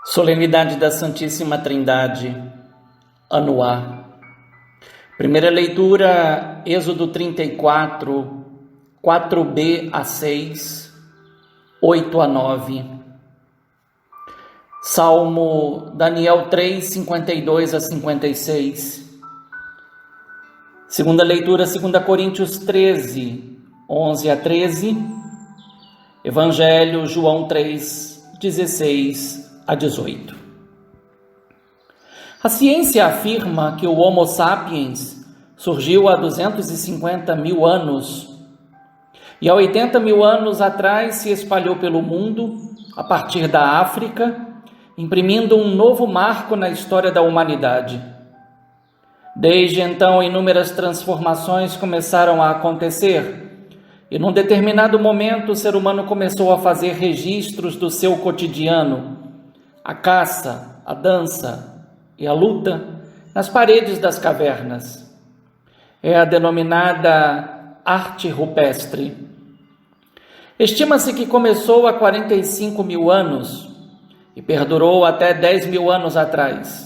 Solenidade da Santíssima Trindade, Ano A. Primeira leitura, Êxodo 34, 4b a 6, 8 a 9. Salmo Daniel 3, 52 a 56. Segunda leitura, 2 Coríntios 13, 11 a 13. Evangelho João 3, 16 a 18. A ciência afirma que o Homo sapiens surgiu há 250 mil anos e há 80 mil anos atrás se espalhou pelo mundo a partir da África, imprimindo um novo marco na história da humanidade. Desde então, inúmeras transformações começaram a acontecer e, num determinado momento, o ser humano começou a fazer registros do seu cotidiano, a caça, a dança e a luta nas paredes das cavernas. É a denominada arte rupestre. Estima-se que começou há 45 mil anos e perdurou até 10 mil anos atrás.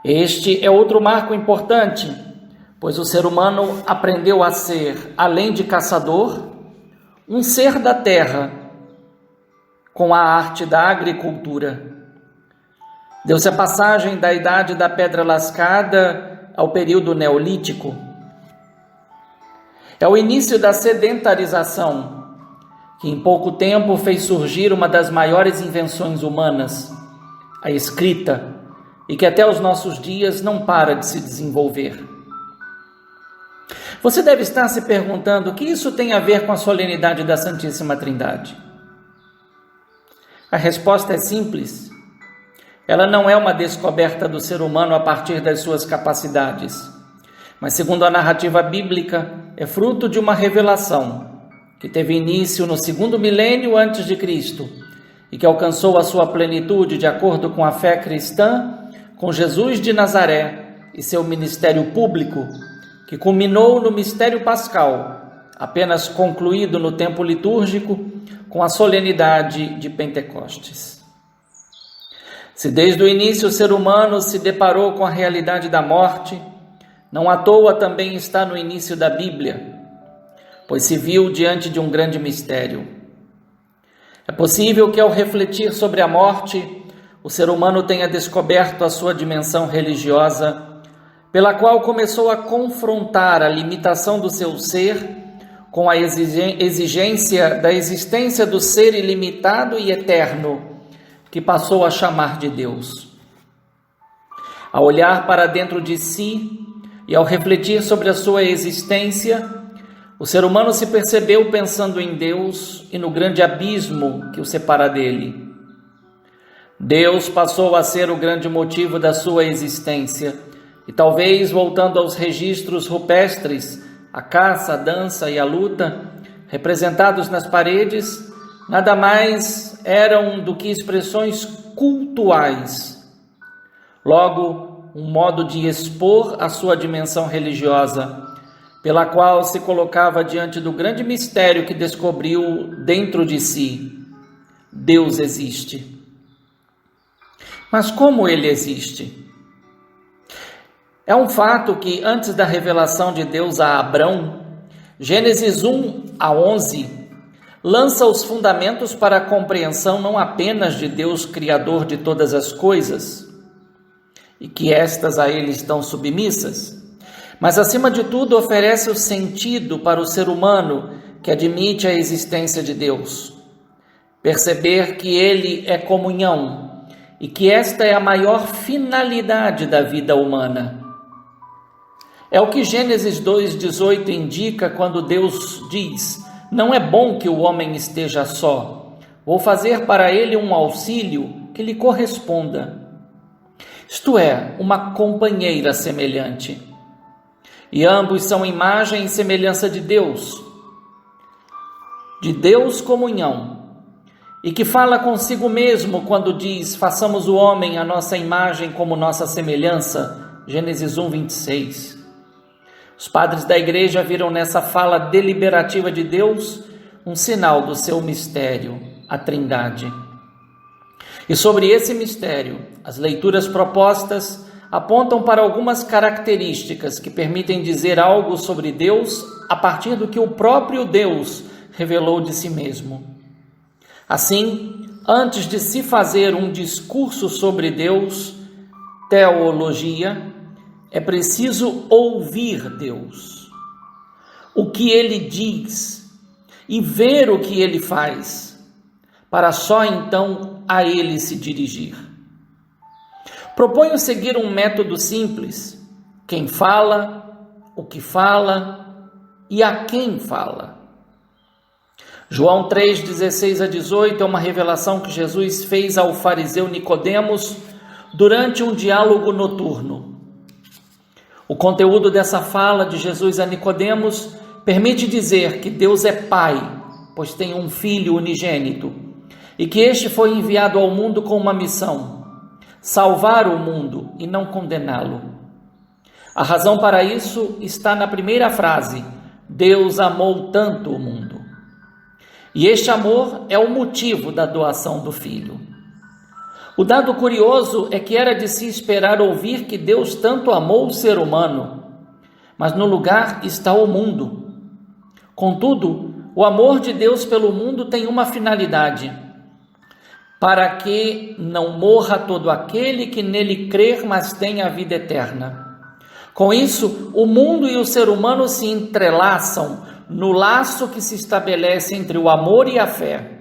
Este é outro marco importante, pois o ser humano aprendeu a ser, além de caçador, um ser da terra, com a arte da agricultura. Deu-se a passagem da idade da pedra lascada ao período neolítico. É o início da sedentarização, que em pouco tempo fez surgir uma das maiores invenções humanas, a escrita, e que até os nossos dias não para de se desenvolver. Você deve estar se perguntando o que isso tem a ver com a solenidade da Santíssima Trindade. A resposta é simples. Ela não é uma descoberta do ser humano a partir das suas capacidades, mas, segundo a narrativa bíblica, é fruto de uma revelação que teve início no 2º milênio antes de Cristo e que alcançou a sua plenitude de acordo com a fé cristã, com Jesus de Nazaré e seu ministério público, que culminou no mistério pascal, apenas concluído no tempo litúrgico com a solenidade de Pentecostes. Se desde o início o ser humano se deparou com a realidade da morte, não à toa também está no início da Bíblia, pois se viu diante de um grande mistério. É possível que, ao refletir sobre a morte, o ser humano tenha descoberto a sua dimensão religiosa, pela qual começou a confrontar a limitação do seu ser com a exigência da existência do ser ilimitado e eterno, que passou a chamar de Deus. Ao olhar para dentro de si e ao refletir sobre a sua existência, o ser humano se percebeu pensando em Deus e no grande abismo que o separa dele. Deus passou a ser o grande motivo da sua existência e, talvez voltando aos registros rupestres, a caça, a dança e a luta, representados nas paredes, nada mais eram do que expressões cultuais. Logo, um modo de expor a sua dimensão religiosa, pela qual se colocava diante do grande mistério que descobriu dentro de si: Deus existe. Mas como ele existe? É um fato que, antes da revelação de Deus a Abrão, Gênesis 1 a 11, lança os fundamentos para a compreensão não apenas de Deus, Criador de todas as coisas, e que estas a ele estão submissas, mas, acima de tudo, oferece o sentido para o ser humano que admite a existência de Deus. Perceber que ele é comunhão e que esta é a maior finalidade da vida humana. É o que Gênesis 2,18 indica quando Deus diz: não é bom que o homem esteja só, vou fazer para ele um auxílio que lhe corresponda. Isto é, uma companheira semelhante. E ambos são imagem e semelhança de Deus comunhão, e que fala consigo mesmo quando diz: façamos o homem à nossa imagem como nossa semelhança, Gênesis 1, 26. Os padres da igreja viram nessa fala deliberativa de Deus um sinal do seu mistério, a Trindade. E sobre esse mistério, as leituras propostas apontam para algumas características que permitem dizer algo sobre Deus a partir do que o próprio Deus revelou de si mesmo. Assim, antes de se fazer um discurso sobre Deus, teologia, é preciso ouvir Deus, o que Ele diz e ver o que Ele faz, para só então a Ele se dirigir. Proponho seguir um método simples: quem fala, o que fala e a quem fala. João 3, 16 a 18 é uma revelação que Jesus fez ao fariseu Nicodemos durante um diálogo noturno. O conteúdo dessa fala de Jesus a Nicodemos permite dizer que Deus é Pai, pois tem um Filho unigênito, e que este foi enviado ao mundo com uma missão: salvar o mundo e não condená-lo. A razão para isso está na primeira frase: Deus amou tanto o mundo. E este amor é o motivo da doação do Filho. O dado curioso é que era de se esperar ouvir que Deus tanto amou o ser humano, mas no lugar está o mundo. Contudo, o amor de Deus pelo mundo tem uma finalidade: para que não morra todo aquele que nele crer, mas tenha a vida eterna. Com isso, o mundo e o ser humano se entrelaçam no laço que se estabelece entre o amor e a fé.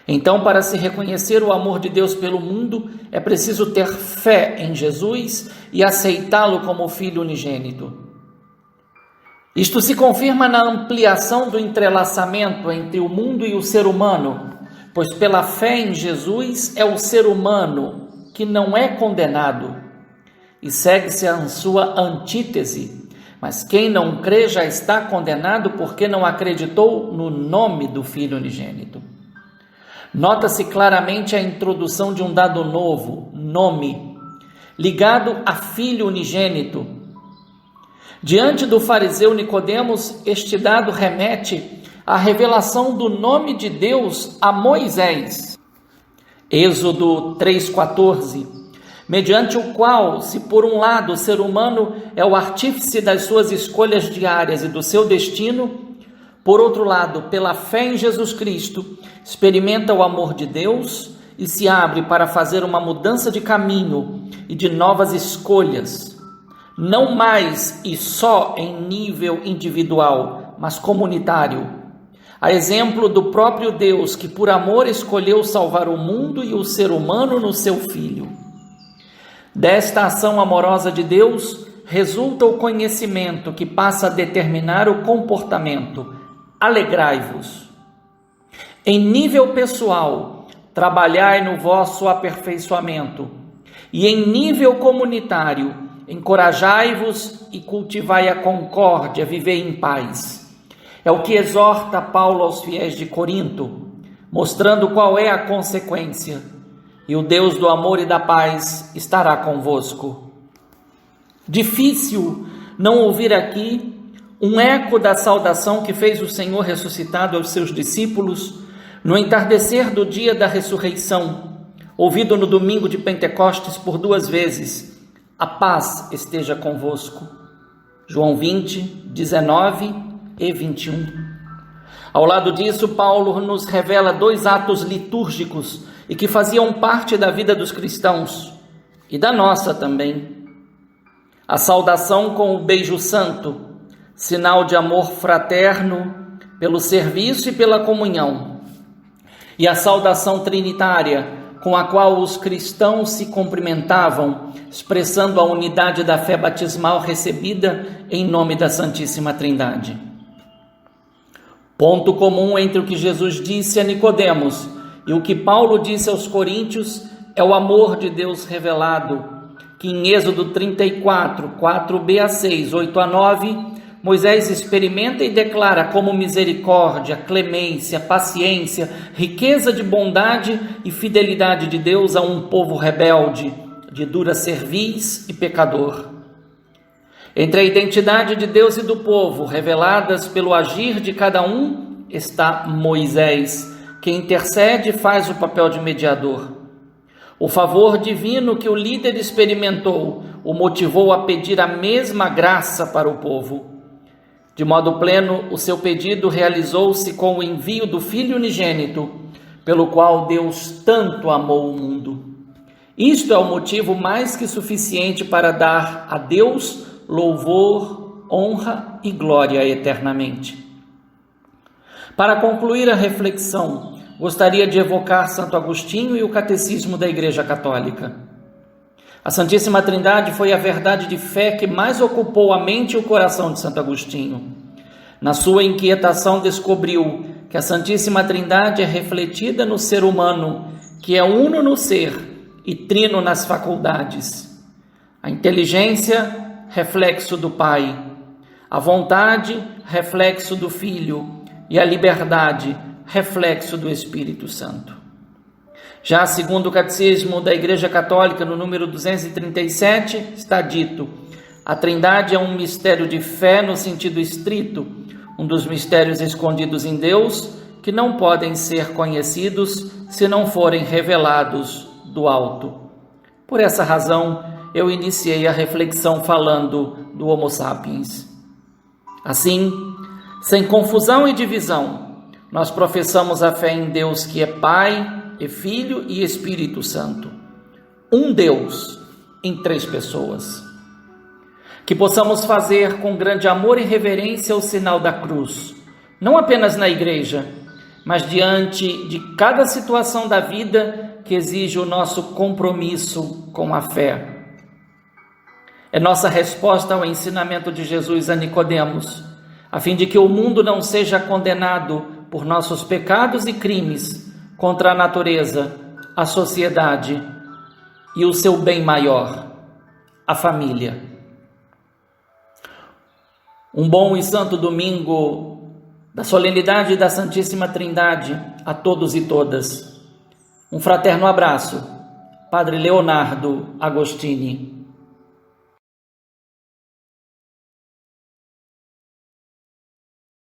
Então, para se reconhecer o amor de Deus pelo mundo, é preciso ter fé em Jesus e aceitá-lo como Filho unigênito. Isto se confirma na ampliação do entrelaçamento entre o mundo e o ser humano, pois pela fé em Jesus é o ser humano que não é condenado, e segue-se a sua antítese: mas quem não crê já está condenado porque não acreditou no nome do Filho unigênito. Nota-se claramente a introdução de um dado novo, nome, ligado a Filho unigênito. Diante do fariseu Nicodemos, este dado remete à revelação do nome de Deus a Moisés. Êxodo 3,14, mediante o qual, se por um lado o ser humano é o artífice das suas escolhas diárias e do seu destino, por outro lado, pela fé em Jesus Cristo, experimenta o amor de Deus e se abre para fazer uma mudança de caminho e de novas escolhas, não mais e só em nível individual, mas comunitário. A exemplo do próprio Deus, que por amor escolheu salvar o mundo e o ser humano no seu Filho. Desta ação amorosa de Deus resulta o conhecimento que passa a determinar o comportamento: alegrai-vos. Em nível pessoal, trabalhai no vosso aperfeiçoamento, e em nível comunitário, encorajai-vos e cultivai a concórdia, vivei em paz. É o que exorta Paulo aos fiéis de Corinto, mostrando qual é a consequência: e o Deus do amor e da paz estará convosco. Difícil não ouvir aqui um eco da saudação que fez o Senhor ressuscitado aos seus discípulos no entardecer do dia da ressurreição, ouvido no domingo de Pentecostes por 2 vezes: a paz esteja convosco. João 20, 19 e 21. Ao lado disso, Paulo nos revela 2 atos litúrgicos e que faziam parte da vida dos cristãos e da nossa também. A saudação com o beijo santo, sinal de amor fraterno pelo serviço e pela comunhão, e a saudação trinitária, com a qual os cristãos se cumprimentavam, expressando a unidade da fé batismal recebida em nome da Santíssima Trindade. Ponto comum entre o que Jesus disse a Nicodemos e o que Paulo disse aos coríntios é o amor de Deus revelado, que em Êxodo 34, 4b a 6, 8 a 9, Moisés experimenta e declara como misericórdia, clemência, paciência, riqueza de bondade e fidelidade de Deus a um povo rebelde, de dura cerviz e pecador. Entre a identidade de Deus e do povo, reveladas pelo agir de cada um, está Moisés, que intercede e faz o papel de mediador. O favor divino que o líder experimentou o motivou a pedir a mesma graça para o povo. De modo pleno, o seu pedido realizou-se com o envio do Filho unigênito, pelo qual Deus tanto amou o mundo. Isto é o motivo mais que suficiente para dar a Deus louvor, honra e glória eternamente. Para concluir a reflexão, gostaria de evocar Santo Agostinho e o Catecismo da Igreja Católica. A Santíssima Trindade foi a verdade de fé que mais ocupou a mente e o coração de Santo Agostinho. Na sua inquietação, descobriu que a Santíssima Trindade é refletida no ser humano, que é uno no ser e trino nas faculdades. A inteligência, reflexo do Pai. A vontade, reflexo do Filho. E a liberdade, reflexo do Espírito Santo. Já segundo o Catecismo da Igreja Católica, no número 237, está dito: a Trindade é um mistério de fé no sentido estrito, um dos mistérios escondidos em Deus, que não podem ser conhecidos se não forem revelados do alto. Por essa razão, eu iniciei a reflexão falando do Homo sapiens. Assim, sem confusão e divisão, nós professamos a fé em Deus que é Pai, e Filho e Espírito Santo. Um Deus em 3 pessoas. Que possamos fazer com grande amor e reverência o sinal da cruz, não apenas na igreja, mas diante de cada situação da vida que exige o nosso compromisso com a fé. É nossa resposta ao ensinamento de Jesus a Nicodemos, a fim de que o mundo não seja condenado por nossos pecados e crimes contra a natureza, a sociedade e o seu bem maior, a família. Um bom e santo domingo da solenidade da Santíssima Trindade a todos e todas. Um fraterno abraço, Padre Leonardo Agostini.